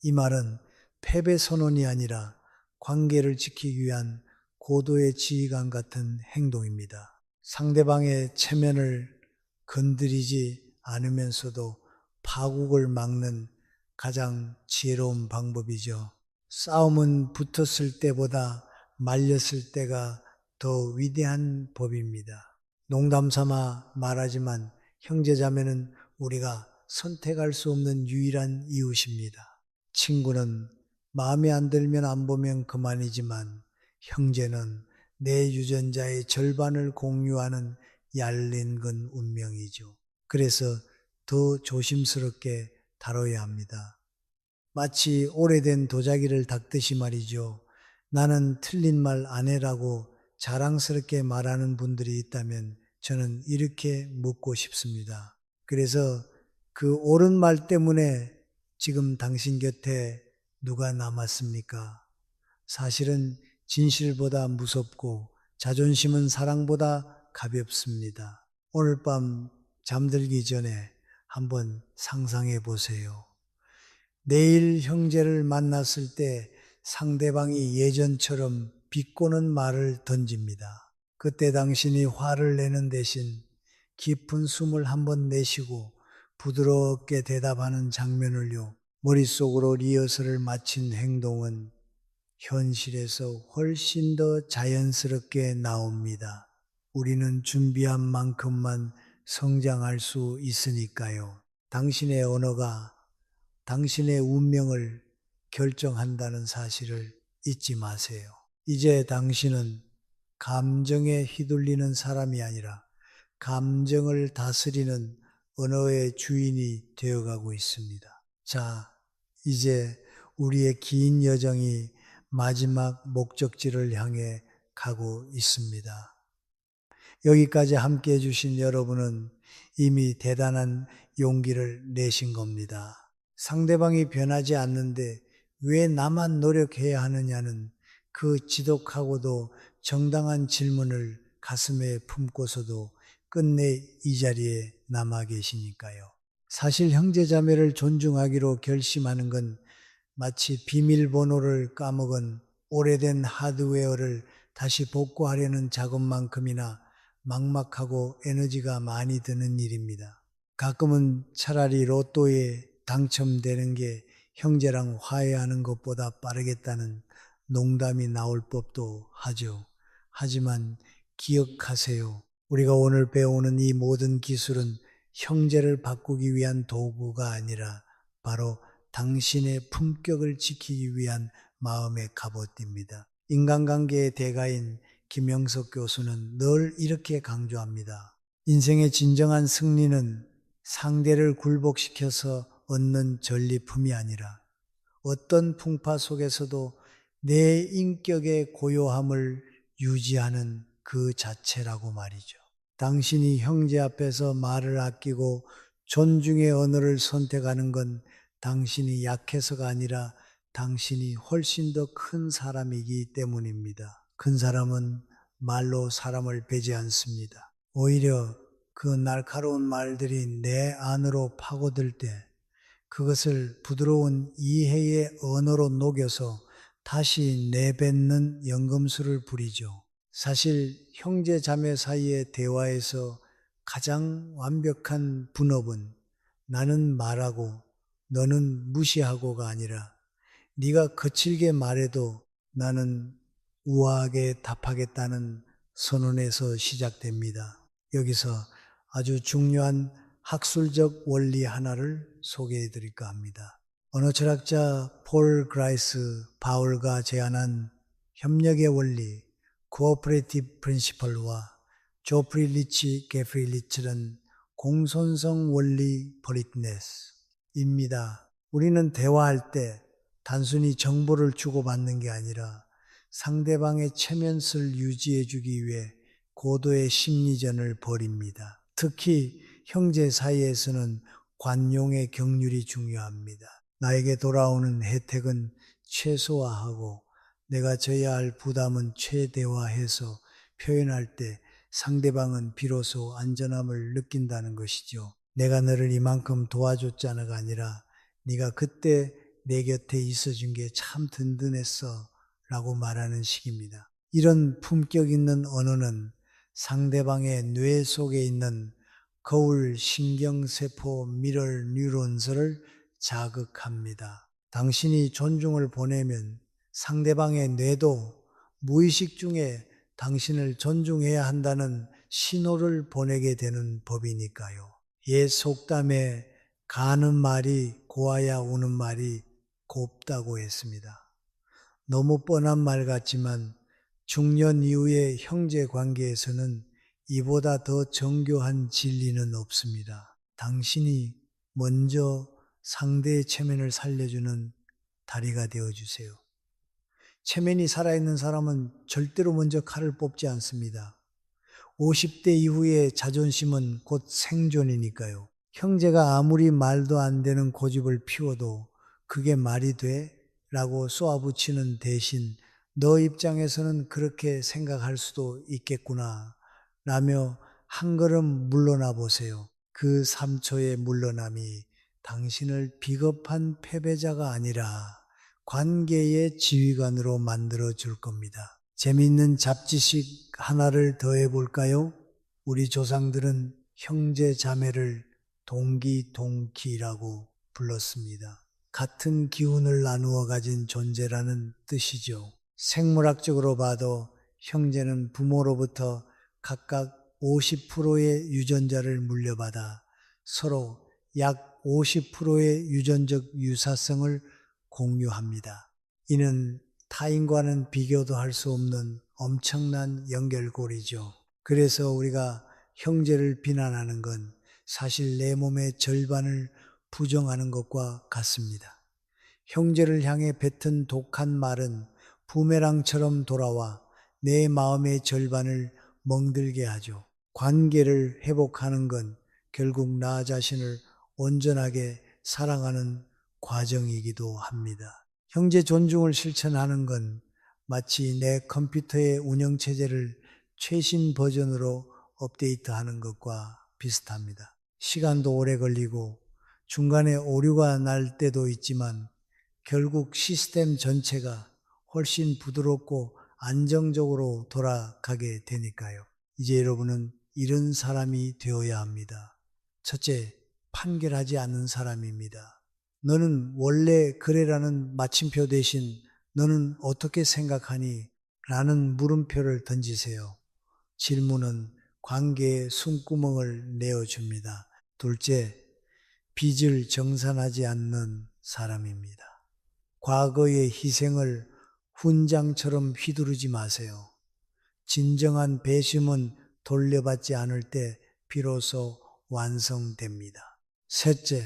이 말은 패배 선언이 아니라 관계를 지키기 위한 고도의 지휘관 같은 행동입니다. 상대방의 체면을 건드리지 않으면서도 파국을 막는 가장 지혜로운 방법이죠. 싸움은 붙었을 때보다 말렸을 때가 더 위대한 법입니다. 농담 삼아 말하지만 형제자매는 우리가 선택할 수 없는 유일한 이웃입니다. 친구는 마음에 안 들면 안 보면 그만이지만 형제는 내 유전자의 절반을 공유하는 얄린근 운명이죠. 그래서 더 조심스럽게 다뤄야 합니다. 마치 오래된 도자기를 닦듯이 말이죠. 나는 틀린 말 안 해라고 자랑스럽게 말하는 분들이 있다면 저는 이렇게 묻고 싶습니다. 그래서 그 옳은 말 때문에 지금 당신 곁에 누가 남았습니까? 사실은 진실보다 무섭고 자존심은 사랑보다 가볍습니다. 오늘 밤 잠들기 전에 한번 상상해 보세요. 내일 형제를 만났을 때 상대방이 예전처럼 비꼬는 말을 던집니다. 그때 당신이 화를 내는 대신 깊은 숨을 한번 내쉬고 부드럽게 대답하는 장면을요. 머릿속으로 리허설을 마친 행동은 현실에서 훨씬 더 자연스럽게 나옵니다. 우리는 준비한 만큼만 성장할 수 있으니까요. 당신의 언어가 당신의 운명을 결정한다는 사실을 잊지 마세요. 이제 당신은 감정에 휘둘리는 사람이 아니라 감정을 다스리는 언어의 주인이 되어가고 있습니다. 자, 이제 우리의 긴 여정이 마지막 목적지를 향해 가고 있습니다. 여기까지 함께 해주신 여러분은 이미 대단한 용기를 내신 겁니다. 상대방이 변하지 않는데 왜 나만 노력해야 하느냐는 그 지독하고도 정당한 질문을 가슴에 품고서도 끝내 이 자리에 남아 계시니까요. 사실 형제자매를 존중하기로 결심하는 건 마치 비밀번호를 까먹은 오래된 하드웨어를 다시 복구하려는 작업만큼이나 막막하고 에너지가 많이 드는 일입니다. 가끔은 차라리 로또에 당첨되는 게 형제랑 화해하는 것보다 빠르겠다는 농담이 나올 법도 하죠. 하지만 기억하세요. 우리가 오늘 배우는 이 모든 기술은 형제를 바꾸기 위한 도구가 아니라 바로 당신의 품격을 지키기 위한 마음의 갑옷입니다. 인간관계의 대가인 김영석 교수는 늘 이렇게 강조합니다. 인생의 진정한 승리는 상대를 굴복시켜서 얻는 전리품이 아니라 어떤 풍파 속에서도 내 인격의 고요함을 유지하는 그 자체라고 말이죠. 당신이 형제 앞에서 말을 아끼고 존중의 언어를 선택하는 건 당신이 약해서가 아니라 당신이 훨씬 더 큰 사람이기 때문입니다. 큰 사람은 말로 사람을 베지 않습니다. 오히려 그 날카로운 말들이 내 안으로 파고들 때 그것을 부드러운 이해의 언어로 녹여서 다시 내뱉는 연금술을 부리죠. 사실 형제 자매 사이의 대화에서 가장 완벽한 분업은 나는 말하고 너는 무시하고가 아니라 네가 거칠게 말해도 나는 우아하게 답하겠다는 선언에서 시작됩니다. 여기서 아주 중요한 학술적 원리 하나를 소개해 드릴까 합니다. 언어 철학자 폴 그라이스 바울가 제안한 협력의 원리 코오퍼레이티브 프린시플과 조프리 리치 게프리 리치는 공손성 원리 폴리트네스입니다. 우리는 대화할 때 단순히 정보를 주고받는 게 아니라 상대방의 체면을 유지해 주기 위해 고도의 심리전을 벌입니다. 특히 형제 사이에서는 관용의 경륜이 중요합니다. 나에게 돌아오는 혜택은 최소화하고 내가 져야 할 부담은 최대화해서 표현할 때 상대방은 비로소 안전함을 느낀다는 것이죠. 내가 너를 이만큼 도와줬잖아가 아니라 네가 그때 내 곁에 있어준 게 참 든든했어 라고 말하는 식입니다. 이런 품격 있는 언어는 상대방의 뇌 속에 있는 거울 신경세포 미럴 뉴런스를 자극합니다. 당신이 존중을 보내면 상대방의 뇌도 무의식 중에 당신을 존중해야 한다는 신호를 보내게 되는 법이니까요. 옛 속담에 가는 말이 고와야 오는 말이 곱다고 했습니다. 너무 뻔한 말 같지만 중년 이후의 형제 관계에서는 이보다 더 정교한 진리는 없습니다. 당신이 먼저 상대의 체면을 살려주는 다리가 되어주세요. 체면이 살아있는 사람은 절대로 먼저 칼을 뽑지 않습니다. 50대 이후의 자존심은 곧 생존이니까요. 형제가 아무리 말도 안 되는 고집을 피워도 그게 말이 돼? 라고 쏘아붙이는 대신 너 입장에서는 그렇게 생각할 수도 있겠구나 라며 한 걸음 물러나 보세요. 그 3초의 물러남이 당신을 비겁한 패배자가 아니라 관계의 지휘관으로 만들어 줄 겁니다. 재미있는 잡지식 하나를 더해 볼까요? 우리 조상들은 형제 자매를 동기동키라고 불렀습니다. 같은 기운을 나누어 가진 존재라는 뜻이죠. 생물학적으로 봐도 형제는 부모로부터 각각 50%의 유전자를 물려받아 서로 약 50%의 유전적 유사성을 공유합니다. 이는 타인과는 비교도 할 수 없는 엄청난 연결고리죠. 그래서 우리가 형제를 비난하는 건 사실 내 몸의 절반을 부정하는 것과 같습니다. 형제를 향해 뱉은 독한 말은 부메랑처럼 돌아와 내 마음의 절반을 멍들게 하죠. 관계를 회복하는 건 결국 나 자신을 온전하게 사랑하는 과정이기도 합니다. 형제 존중을 실천하는 건 마치 내 컴퓨터의 운영체제를 최신 버전으로 업데이트하는 것과 비슷합니다. 시간도 오래 걸리고 중간에 오류가 날 때도 있지만 결국 시스템 전체가 훨씬 부드럽고 안정적으로 돌아가게 되니까요. 이제 여러분은 이런 사람이 되어야 합니다. 첫째, 판결하지 않는 사람입니다. 너는 원래 그래라는 마침표 대신 너는 어떻게 생각하니? 라는 물음표를 던지세요. 질문은 관계에 숨구멍을 내어줍니다. 둘째, 빚을 정산하지 않는 사람입니다. 과거의 희생을 훈장처럼 휘두르지 마세요. 진정한 배심은 돌려받지 않을 때 비로소 완성됩니다. 셋째,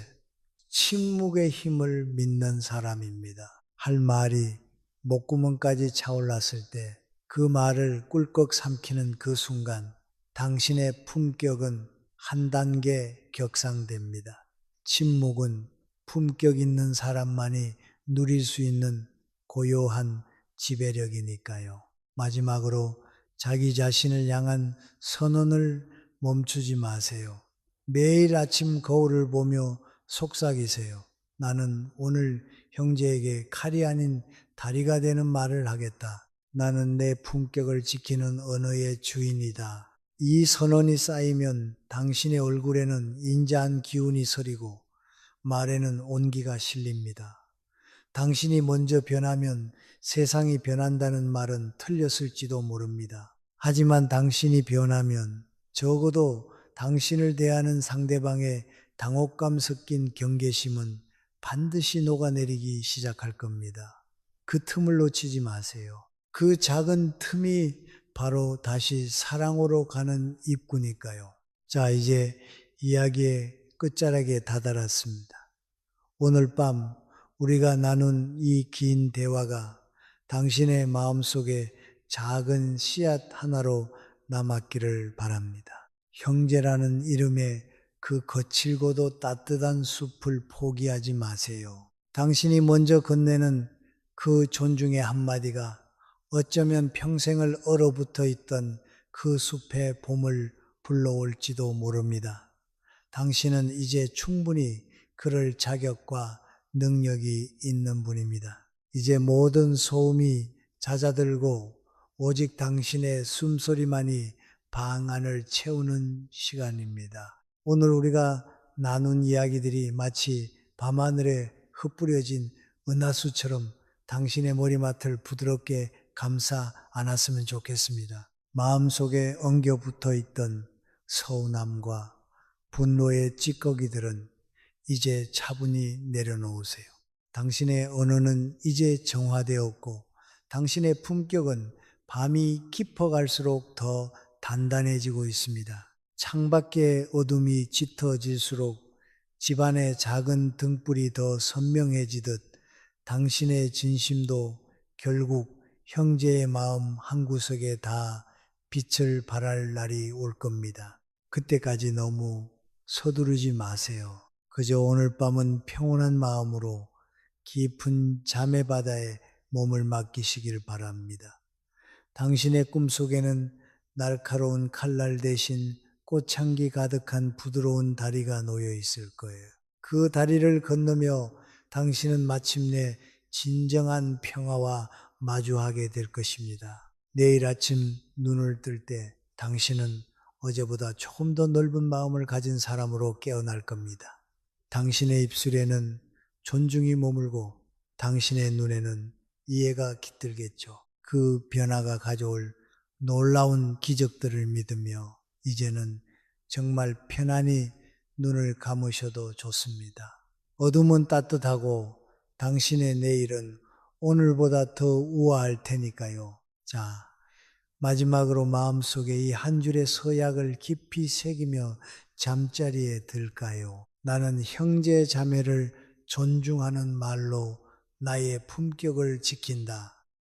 침묵의 힘을 믿는 사람입니다. 할 말이 목구멍까지 차올랐을 때 그 말을 꿀꺽 삼키는 그 순간 당신의 품격은 한 단계 격상됩니다. 침묵은 품격 있는 사람만이 누릴 수 있는 고요한 지배력이니까요. 마지막으로 자기 자신을 향한 선언을 멈추지 마세요. 매일 아침 거울을 보며 속삭이세요. 나는 오늘 형제에게 칼이 아닌 다리가 되는 말을 하겠다. 나는 내 품격을 지키는 언어의 주인이다. 이 선언이 쌓이면 당신의 얼굴에는 인자한 기운이 서리고 말에는 온기가 실립니다. 당신이 먼저 변하면 세상이 변한다는 말은 틀렸을지도 모릅니다. 하지만 당신이 변하면 적어도 당신을 대하는 상대방의 당혹감 섞인 경계심은 반드시 녹아내리기 시작할 겁니다. 그 틈을 놓치지 마세요. 그 작은 틈이 바로 다시 사랑으로 가는 입구니까요. 자, 이제 이야기의 끝자락에 다다랐습니다. 오늘 밤 우리가 나눈 이 긴 대화가 당신의 마음속에 작은 씨앗 하나로 남았기를 바랍니다. 형제라는 이름의 그 거칠고도 따뜻한 숲을 포기하지 마세요. 당신이 먼저 건네는 그 존중의 한마디가 어쩌면 평생을 얼어붙어 있던 그 숲의 봄을 불러올지도 모릅니다. 당신은 이제 충분히 그럴 자격과 능력이 있는 분입니다. 이제 모든 소음이 잦아들고 오직 당신의 숨소리만이 방 안을 채우는 시간입니다. 오늘 우리가 나눈 이야기들이 마치 밤하늘에 흩뿌려진 은하수처럼 당신의 머리맡을 부드럽게 감싸 안았으면 좋겠습니다. 마음속에 엉겨 붙어 있던 서운함과 분노의 찌꺼기들은 이제 차분히 내려놓으세요. 당신의 언어는 이제 정화되었고 당신의 품격은 밤이 깊어갈수록 더 단단해지고 있습니다. 창밖의 어둠이 짙어질수록 집안의 작은 등불이 더 선명해지듯 당신의 진심도 결국 형제의 마음 한구석에 다 빛을 발할 날이 올 겁니다. 그때까지 너무 서두르지 마세요. 그저 오늘 밤은 평온한 마음으로 깊은 잠의 바다에 몸을 맡기시길 바랍니다. 당신의 꿈속에는 날카로운 칼날 대신 꽃향기 가득한 부드러운 다리가 놓여 있을 거예요. 그 다리를 건너며 당신은 마침내 진정한 평화와 마주하게 될 것입니다. 내일 아침 눈을 뜰 때 당신은 어제보다 조금 더 넓은 마음을 가진 사람으로 깨어날 겁니다. 당신의 입술에는 존중이 머물고 당신의 눈에는 이해가 깃들겠죠. 그 변화가 가져올 놀라운 기적들을 믿으며 이제는 정말 편안히 눈을 감으셔도 좋습니다. 어둠은 따뜻하고 당신의 내일은 오늘보다 더 우아할 테니까요. 자, 마지막으로 마음속에 이 한 줄의 서약을 깊이 새기며 잠자리에 들까요? 나는 형제 자매를 존중하는 말로 나의 품격을 지킨다.